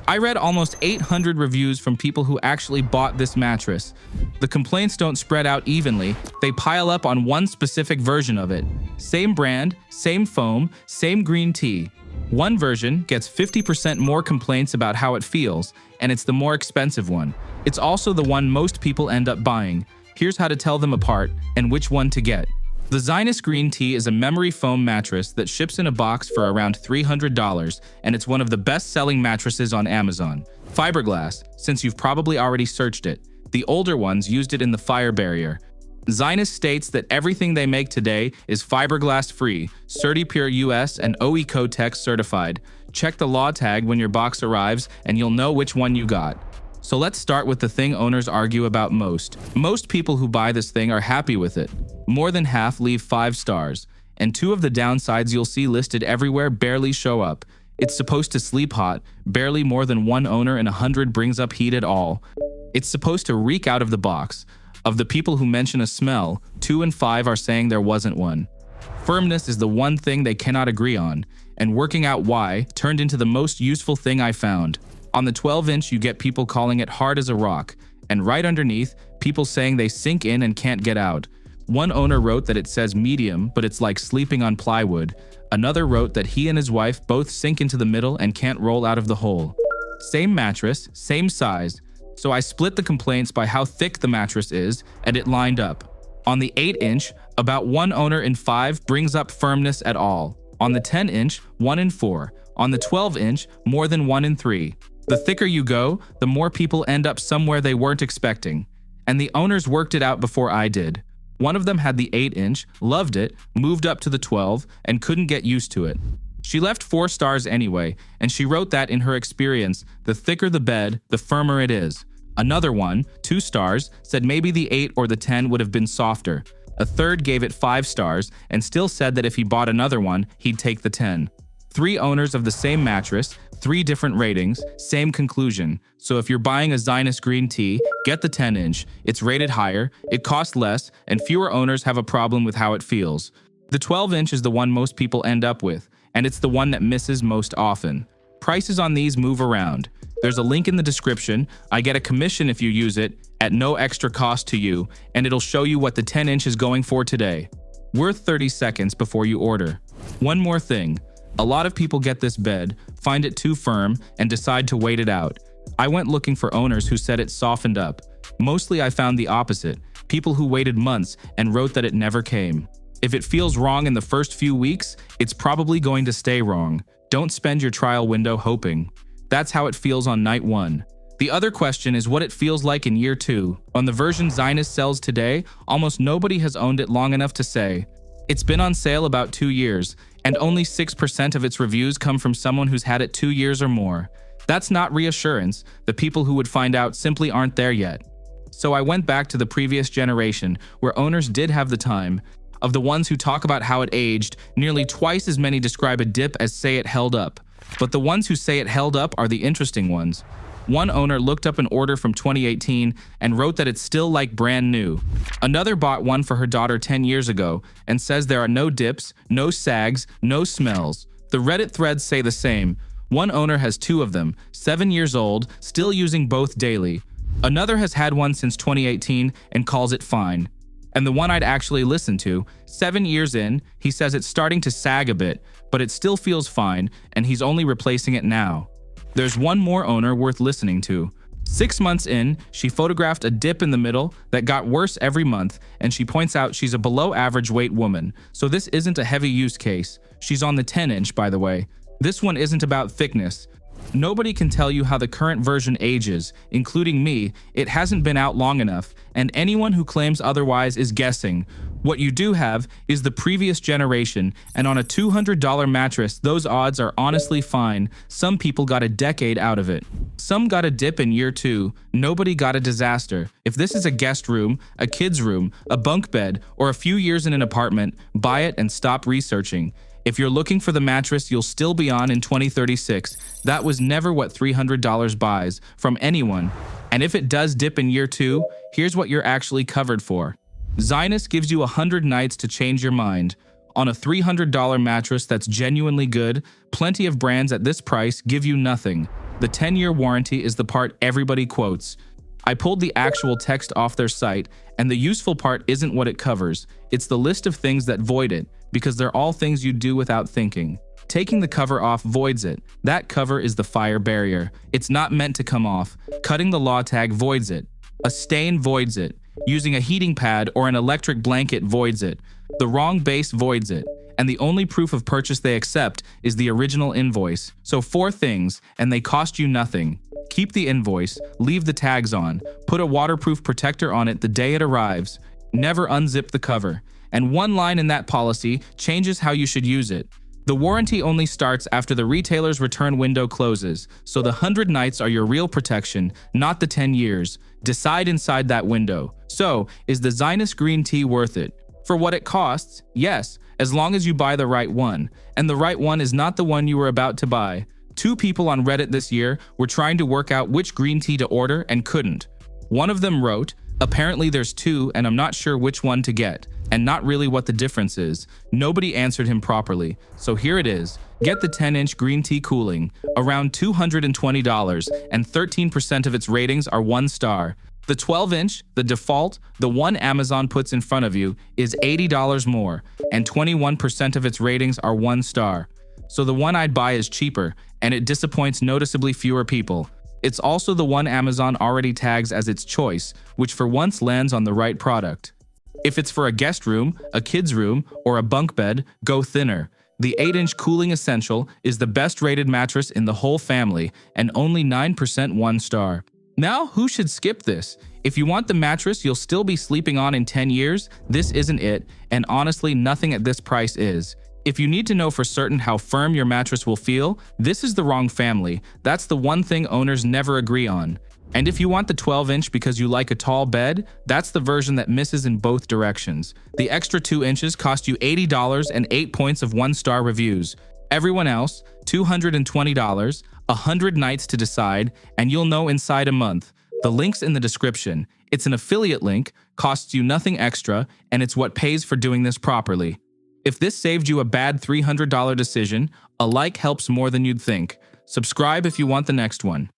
I read almost 800 reviews from people who actually bought this mattress. The complaints don't spread out evenly, they pile up on one specific version of it. Same brand, same foam, same green tea. One version gets 50% more complaints about how it feels, and it's the more expensive one. It's also the one most people end up buying. Here's how to tell them apart and which one to get. The Zinus Green Tea is a memory foam mattress that ships in a box for around $300, and it's one of the best-selling mattresses on Amazon. Fiberglass, since you've probably already searched it. The older ones used it in the fire barrier. Zinus states that everything they make today is fiberglass-free, CertiPure US and OE Cotex certified. Check the law tag when your box arrives, and you'll know which one you got. So let's start with the thing owners argue about most. Most people who buy this thing are happy with it. More than half leave 5 stars, and 2 of the downsides you'll see listed everywhere barely show up. It's supposed to sleep hot, barely more than 1 owner in 100 brings up heat at all. It's supposed to reek out of the box. Of the people who mention a smell, 2 in 5 are saying there wasn't one. Firmness is the one thing they cannot agree on, and working out why turned into the most useful thing I found. On the 12-inch, you get people calling it hard as a rock, and right underneath, people saying they sink in and can't get out. One owner wrote that it says medium, but it's like sleeping on plywood. Another wrote that he and his wife both sink into the middle and can't roll out of the hole. Same mattress, same size, so I split the complaints by how thick the mattress is, and it lined up. On the 8-inch, about 1 owner in 5 brings up firmness at all. On the 10-inch, 1 in 4. On the 12-inch, more than 1 in 3. The thicker you go, the more people end up somewhere they weren't expecting. And the owners worked it out before I did. One of them had the 8-inch, loved it, moved up to the 12, and couldn't get used to it. She left 4 stars anyway, and she wrote that in her experience, the thicker the bed, the firmer it is. Another one, 2 stars, said maybe the 8 or the 10 would have been softer. A third gave it 5 stars and still said that if he bought another one, he'd take the 10. 3 owners of the same mattress, 3 different ratings, same conclusion. So if you're buying a Zinus Green Tea, get the 10-inch. It's rated higher, it costs less, and fewer owners have a problem with how it feels. The 12-inch is the one most people end up with, and it's the one that misses most often. Prices on these move around. There's a link in the description. I get a commission if you use it, at no extra cost to you, and it'll show you what the 10-inch is going for today. Worth 30 seconds before you order. One more thing. A lot of people get this bed, find it too firm, and decide to wait it out. I went looking for owners who said it softened up. Mostly I found the opposite, people who waited months and wrote that it never came. If it feels wrong in the first few weeks, it's probably going to stay wrong. Don't spend your trial window hoping. That's how it feels on night 1. The other question is what it feels like in year 2. On the version Zinus sells today, almost nobody has owned it long enough to say. It's been on sale about 2 years, and only 6% of its reviews come from someone who's had it 2 years or more. That's not reassurance. The people who would find out simply aren't there yet. So I went back to the previous generation, where owners did have the time. Of the ones who talk about how it aged, nearly twice as many describe a dip as say it held up. But the ones who say it held up are the interesting ones. One owner looked up an order from 2018 and wrote that it's still like brand new. Another bought one for her daughter 10 years ago and says there are no dips, no sags, no smells. The Reddit threads say the same. One owner has 2 of them, 7 years old, still using both daily. Another has had one since 2018 and calls it fine. And the one I'd actually listened to, 7 years in, he says it's starting to sag a bit, but it still feels fine, and he's only replacing it now. There's one more owner worth listening to. 6 months in, she photographed a dip in the middle that got worse every month, and she points out she's a below average weight woman, so this isn't a heavy use case. She's on the 10-inch, by the way. This one isn't about thickness. Nobody can tell you how the current version ages, including me. It hasn't been out long enough, and anyone who claims otherwise is guessing. What you do have is the previous generation, and on a $200 mattress, those odds are honestly fine. Some people got a decade out of it. Some got a dip in year 2. Nobody got a disaster. If this is a guest room, a kid's room, a bunk bed, or a few years in an apartment, buy it and stop researching. If you're looking for the mattress you'll still be on in 2036, that was never what $300 buys from anyone. And if it does dip in year 2, here's what you're actually covered for. Zinus gives you 100 nights to change your mind. On a $300 mattress that's genuinely good, plenty of brands at this price give you nothing. The 10-year warranty is the part everybody quotes. I pulled the actual text off their site, and the useful part isn't what it covers. It's the list of things that void it, because they're all things you do without thinking. Taking the cover off voids it. That cover is the fire barrier. It's not meant to come off. Cutting the law tag voids it. A stain voids it. Using a heating pad or an electric blanket voids it. The wrong base voids it. And the only proof of purchase they accept is the original invoice. So 4 things, and they cost you nothing. Keep the invoice, leave the tags on, put a waterproof protector on it the day it arrives, never unzip the cover. And one line in that policy changes how you should use it. The warranty only starts after the retailer's return window closes, so the 100 nights are your real protection, not the 10 years. Decide inside that window. So, is the Zinus Green Tea worth it? For what it costs, yes, as long as you buy the right one. And the right one is not the one you were about to buy. 2 people on Reddit this year were trying to work out which green tea to order and couldn't. One of them wrote, "Apparently there's 2 and I'm not sure which one to get, and not really what the difference is." Nobody answered him properly, so here it is. Get the 10-inch green tea cooling, around $220, and 13% of its ratings are 1 star. The 12-inch, the default, the one Amazon puts in front of you, is $80 more, and 21% of its ratings are 1 star. So the one I'd buy is cheaper, and it disappoints noticeably fewer people. It's also the one Amazon already tags as its choice, which for once lands on the right product. If it's for a guest room, a kid's room, or a bunk bed, go thinner. The 8-inch Cooling Essential is the best-rated mattress in the whole family, and only 9% 1 star. Now, who should skip this? If you want the mattress you'll still be sleeping on in 10 years, this isn't it, and honestly, nothing at this price is. If you need to know for certain how firm your mattress will feel, this is the wrong family. That's the one thing owners never agree on. And if you want the 12-inch because you like a tall bed, that's the version that misses in both directions. The extra 2 inches cost you $80 and 8 points of 1-star reviews. Everyone else, $220, 100 nights to decide, and you'll know inside a month. The link's in the description. It's an affiliate link, costs you nothing extra, and it's what pays for doing this properly. If this saved you a bad $300 decision, a like helps more than you'd think. Subscribe if you want the next one.